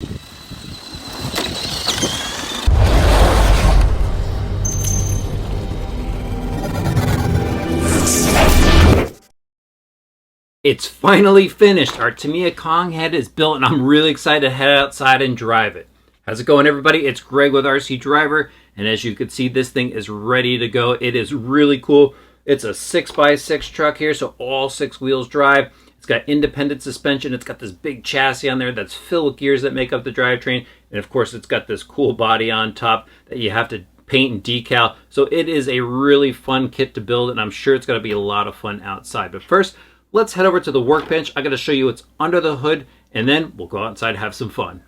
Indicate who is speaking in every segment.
Speaker 1: It's finally finished. Our Tamiya Konghead is built, and I'm really excited to head outside and drive it. How's it going, everybody? It's Greg with RC Driver, and as you can see, this thing is ready to go. It is really cool. It's a 6x6 truck here, so all 6 wheels drive. It's got independent suspension. It's got this big chassis on there that's filled with gears that make up the drivetrain, and of course, it's got this cool body on top that you have to paint and decal. So it is a really fun kit to build, and I'm sure it's going to be a lot of fun outside. But first, let's head over to the workbench. I'm going to show you what's under the hood, and then we'll go outside and have some fun.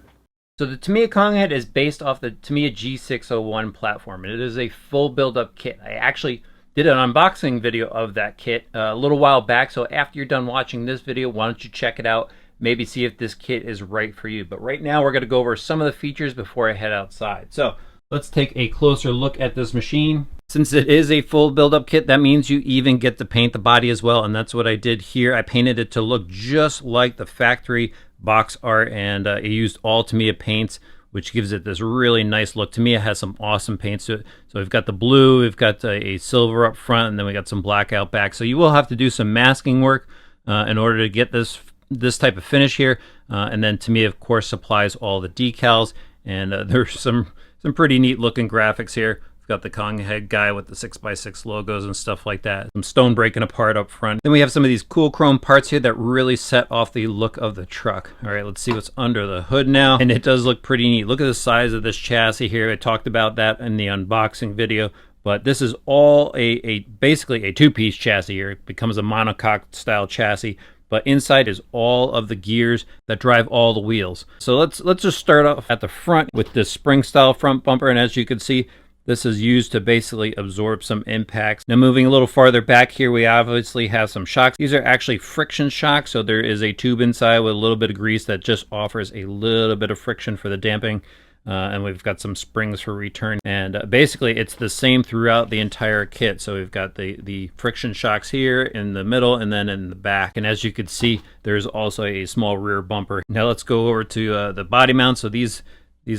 Speaker 1: So the Tamiya Konghead is based off the Tamiya G601 platform, and it is a full build-up kit. I actually did an unboxing video of that kit a little while back, so after you're done watching this video, why don't you check it out, maybe see if this kit is right for you. But right now, we're going to go over some of the features before I head outside. So let's take a closer look at this machine. Since it is a full build-up kit, that means you even get to paint the body as well, and that's what I did here. I painted it to look just like the factory box art, and I used all Tamiya paints, which gives it this really nice look. Tamiya has some awesome paints to it. So we've got the blue, we've got a silver up front, and then we got some black out back. So you will have to do some masking work in order to get this type of finish here. And then Tamiya, of course, supplies all the decals, and there's some pretty neat looking graphics here. Got the Konghead guy with the 6x6 logos and stuff like that. Some stone breaking apart up front. Then we have some of these cool chrome parts here that really set off the look of the truck. All right, let's see what's under the hood now. And it does look pretty neat. Look at the size of this chassis here. I talked about that in the unboxing video. But this is all basically a two-piece chassis here. It becomes a monocoque style chassis. But inside is all of the gears that drive all the wheels. So let's just start off at the front with this spring style front bumper. And as you can see, this is used to basically absorb some impacts. Now moving a little farther back here, we obviously have some shocks. These are actually friction shocks, so there is a tube inside with a little bit of grease that just offers a little bit of friction for the damping. And we've got some springs for return. And basically it's the same throughout the entire kit. So we've got the friction shocks here in the middle and then in the back. And as you can see, there's also a small rear bumper. Now let's go over to the body mount. So these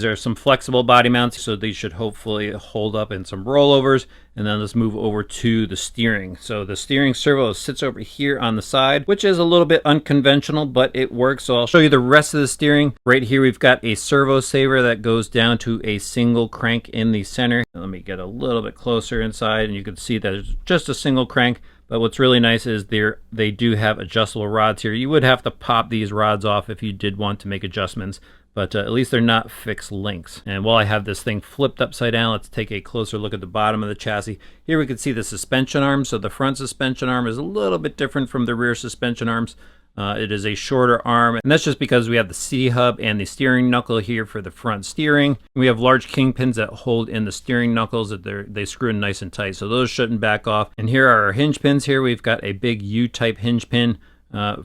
Speaker 1: are some flexible body mounts, so these should hopefully hold up in some rollovers. And then let's move over to the steering. So the steering servo sits over here on the side, which is a little bit unconventional, but it works. So I'll show you the rest of the steering. Right here, we've got a servo saver that goes down to a single crank in the center. Let me get a little bit closer inside, and you can see that it's just a single crank. But what's really nice is they do have adjustable rods here. You would have to pop these rods off if you did want to make adjustments, but at least they're not fixed links. And while I have this thing flipped upside down, let's take a closer look at the bottom of the chassis. Here we can see the suspension arm. So the front suspension arm is a little bit different from the rear suspension arms. It is a shorter arm, and that's just because we have the C-hub and the steering knuckle here for the front steering. We have large king pins that hold in the steering knuckles that they screw in nice and tight, so those shouldn't back off. And here are our hinge pins. Here we've got a big U-type hinge pin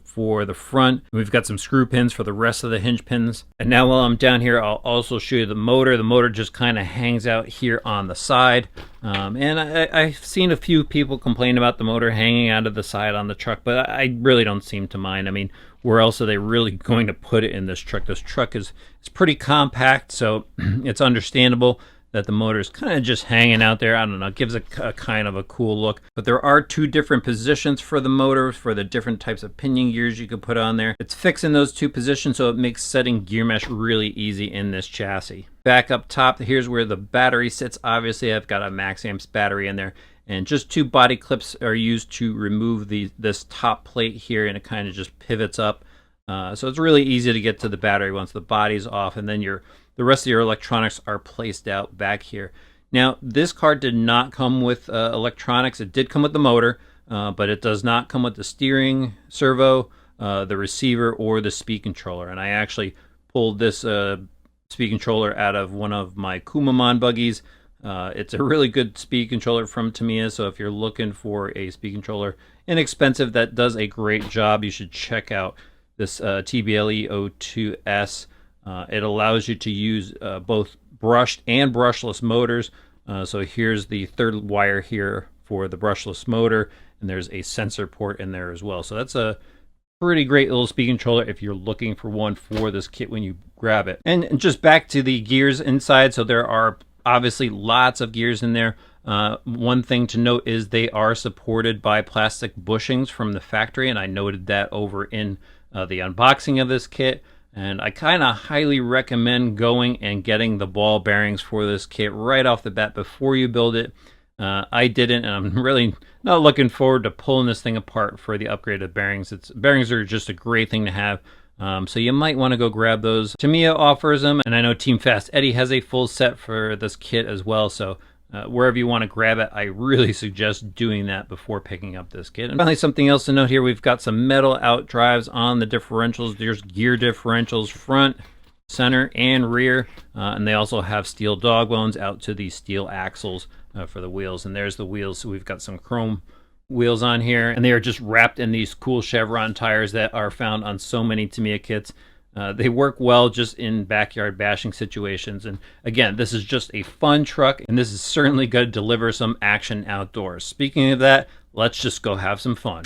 Speaker 1: for the front. We've got some screw pins for the rest of the hinge pins. And now while I'm down here, I'll also show you the motor. The motor just kind of hangs out here on the side. And I've seen a few people complain about the motor hanging out of the side on the truck, but I really don't seem to mind. I mean, where else are they really going to put it in this truck? This truck is pretty compact, so it's understandable that the motor is kind of just hanging out there. I don't know, it gives a kind of a cool look. But there are two different positions for the motor for the different types of pinion gears you could put on there. It's fixed in those two positions, so it makes setting gear mesh really easy in this chassis. Back up top, here's where the battery sits. Obviously, I've got a max amps battery in there, and just two body clips are used to remove this top plate here, and it kind of just pivots up. So it's really easy to get to the battery once the body's off, and then the rest of your electronics are placed out back here. Now, this car did not come with electronics. It did come with the motor, but it does not come with the steering servo, the receiver, or the speed controller. And I actually pulled this speed controller out of one of my Kumamon buggies. It's a really good speed controller from Tamiya, so if you're looking for a speed controller inexpensive that does a great job, you should check out this TBLE 02S. It allows you to use both brushed and brushless motors. So here's the third wire here for the brushless motor, and there's a sensor port in there as well. So that's a pretty great little speed controller if you're looking for one for this kit when you grab it. And just back to the gears inside, so there are obviously lots of gears in there. One thing to note is they are supported by plastic bushings from the factory, and I noted that over in the unboxing of this kit. And I kind of highly recommend going and getting the ball bearings for this kit right off the bat before you build it. I didn't, and I'm really not looking forward to pulling this thing apart for the upgraded bearings. Bearings are just a great thing to have. So you might want to go grab those. Tamiya offers them, and I know Team Fast Eddie has a full set for this kit as well. So wherever you want to grab it, I really suggest doing that before picking up this kit. And finally, something else to note here, we've got some metal out drives on the differentials. There's gear differentials front, center, and rear. And they also have steel dog bones out to the steel axles for the wheels. And there's the wheels. So we've got some chrome wheels on here, and they are just wrapped in these cool chevron tires that are found on so many Tamiya kits. They work well just in backyard bashing situations. And again, this is just a fun truck, and this is certainly going to deliver some action outdoors. Speaking of that, let's just go have some fun.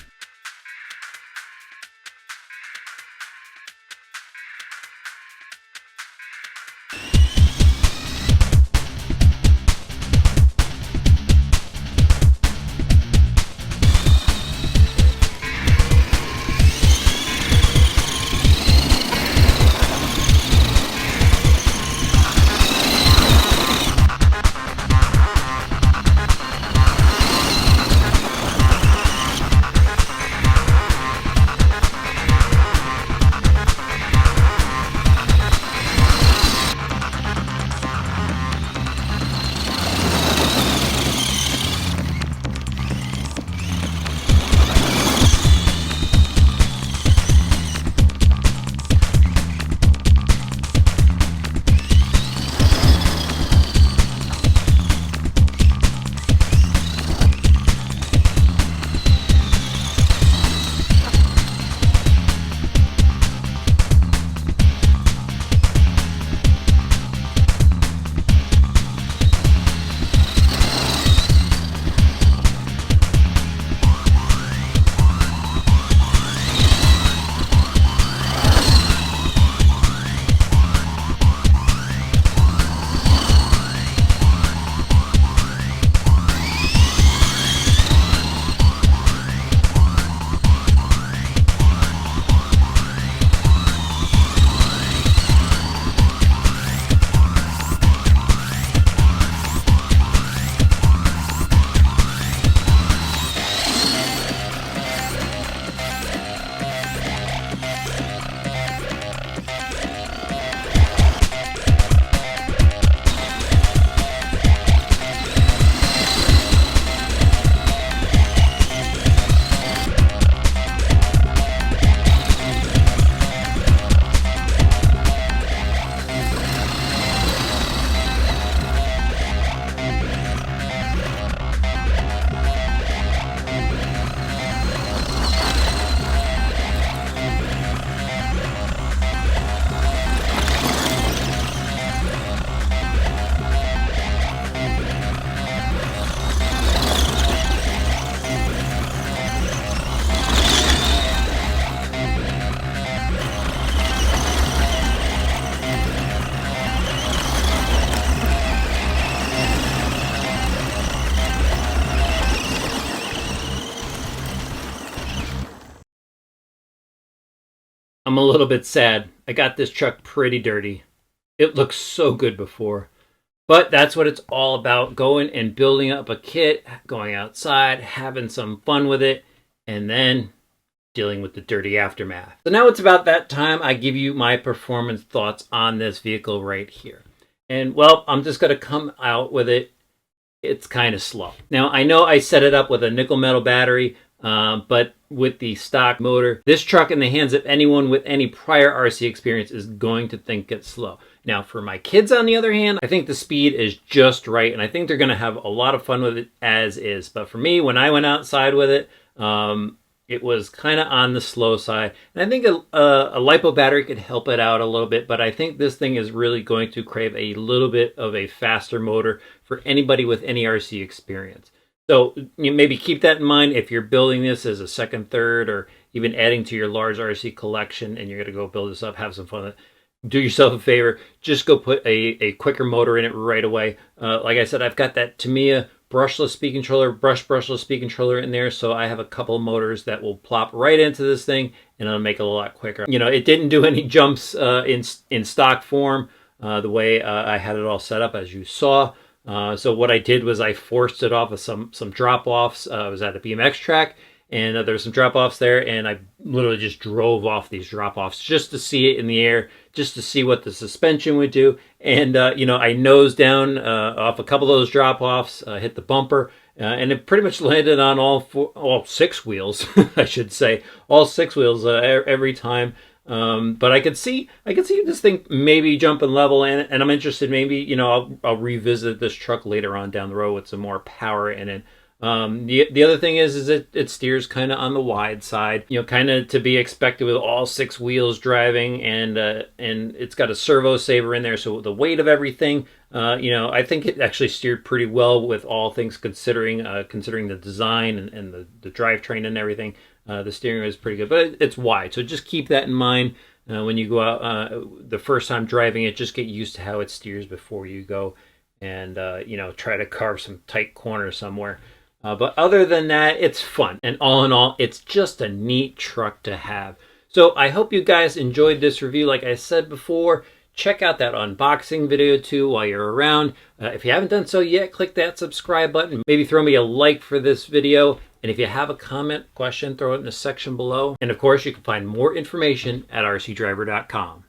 Speaker 1: I'm a little bit sad. I got this truck pretty dirty. It looked so good before. But that's what it's all about, going and building up a kit, going outside, having some fun with it, and then dealing with the dirty aftermath. So now it's about that time I give you my performance thoughts on this vehicle right here. And well, I'm just going to come out with it. It's kind of slow. Now, I know I set it up with a nickel metal battery, but with the stock motor, this truck in the hands of anyone with any prior RC experience is going to think it's slow. Now, for my kids, on the other hand, I think the speed is just right, and I think they're going to have a lot of fun with it as is. But for me, when I went outside with it, it was kind of on the slow side. And I think a LiPo battery could help it out a little bit, but I think this thing is really going to crave a little bit of a faster motor for anybody with any RC experience. So you maybe keep that in mind if you're building this as a second, third, or even adding to your large RC collection, and you're going to go build this up, have some fun with it, do yourself a favor, just go put a quicker motor in it right away. Like I said, I've got that Tamiya brushless speed controller, brushless speed controller in there, so I have a couple of motors that will plop right into this thing, and it'll make it a lot quicker. You know, it didn't do any jumps in stock form the way I had it all set up, as you saw. So what I did was I forced it off of some drop-offs. I was at a BMX track, and there's some drop-offs there, and I literally just drove off these drop-offs just to see it in the air, just to see what the suspension would do. And, you know, I nosed down off a couple of those drop-offs, hit the bumper, and it pretty much landed on all six wheels, I should say, all six wheels every time. But I could see this thing maybe jumping level, and I'm interested, maybe, you know, I'll revisit this truck later on down the road with some more power in it. The other thing is it steers kind of on the wide side, you know, kind of to be expected with all six wheels driving, and it's got a servo saver in there, so the weight of everything, you know, I think it actually steered pretty well with all things considering the design and the drivetrain and everything. The steering is pretty good, but it's wide, so just keep that in mind when you go out the first time driving it. Just get used to how it steers before you go and you know, try to carve some tight corners somewhere. But other than that, it's fun. And all in all, it's just a neat truck to have. So I hope you guys enjoyed this review. Like I said before, check out that unboxing video too while you're around. If you haven't done so yet, click that subscribe button. Maybe throw me a like for this video. And if you have a comment, question, throw it in the section below. And of course, you can find more information at rcdriver.com.